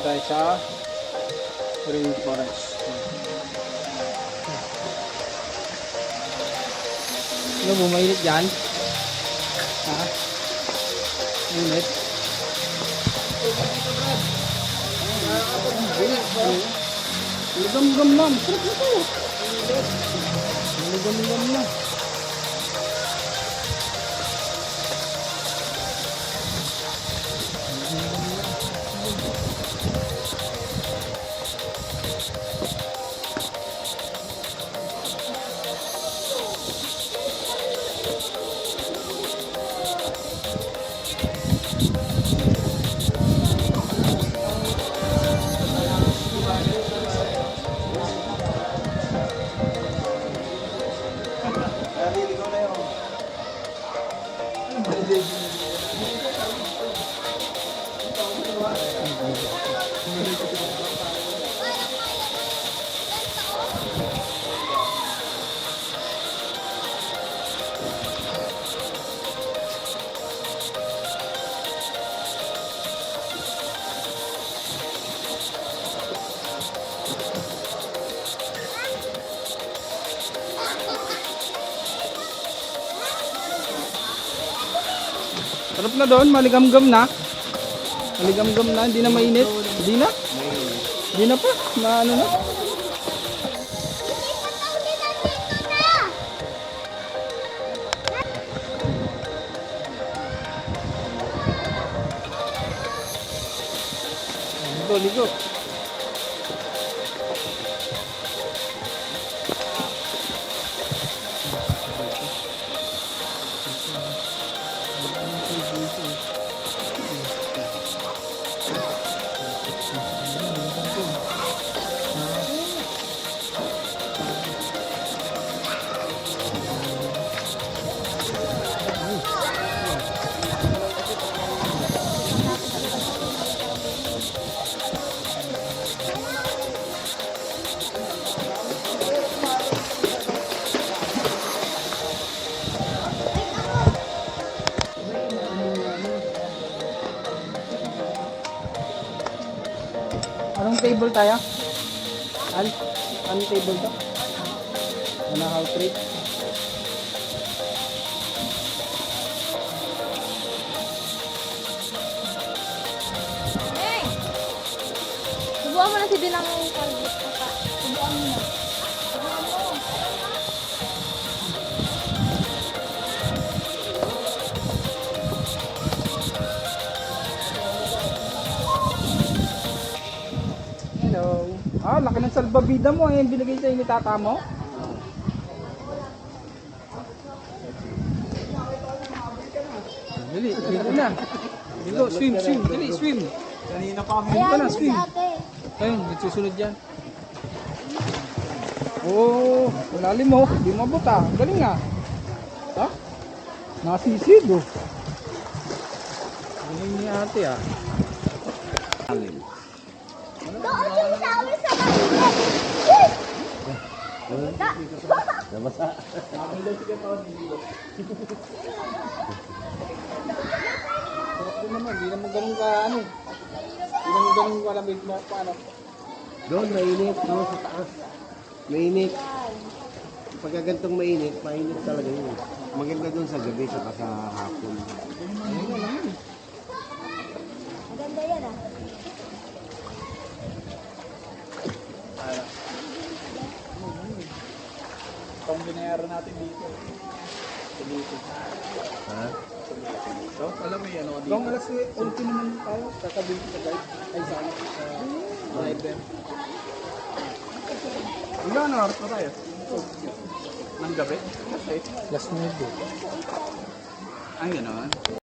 Tayo sa rainforest. Ano, bumainit dyan? Ha? Init? Ligam-gam lang. Sarap na to. Ligam-gam lang. Sarap na doon, maligam-gam na. Maligam-gam na, hindi na mainit. Hindi na? Hindi na pa, na ano na. Ligo, ligo. Anong table tayo? Anong table to? Ano house rate? Hey! Subukan mo na si Dinang kalbit ko pa. Subukan mo na. Subukan mo. Hello. Ah, laki ng salbabida mo. Ayan, binigay sa'yo ni tata mo. Dali, dali na. Dito, swim, swim. Dali, swim. Kanina pa kami. Dito na, swim. Ayun, may susunod dyan. Oh, malalim mo. Di mabot ah. Galing nga. Ha? Nasisid oh. Galing ni ate ah. Doon yung sawi sa mainit! Nabasa. Sarap din naman. Di naman ganun ka ano. Di naman ganun kalamig mo. Paano? Doon, mainit. Doon sa taas. Mainit. Pagka gantong mainit, mainit talaga yun. Maganda doon sa gabi, saka sa hapon. Maganda yan ah. Itong binayaran natin dito. Dito. Ha? So, alam mo yan, ano? Kung alas 8 naman tayo, kakabili sa guide. Ay, sa ano, sa driver. Hanggang ano oras pa tayo? Ng gabi? Kasi, last night. Ay, gano'n.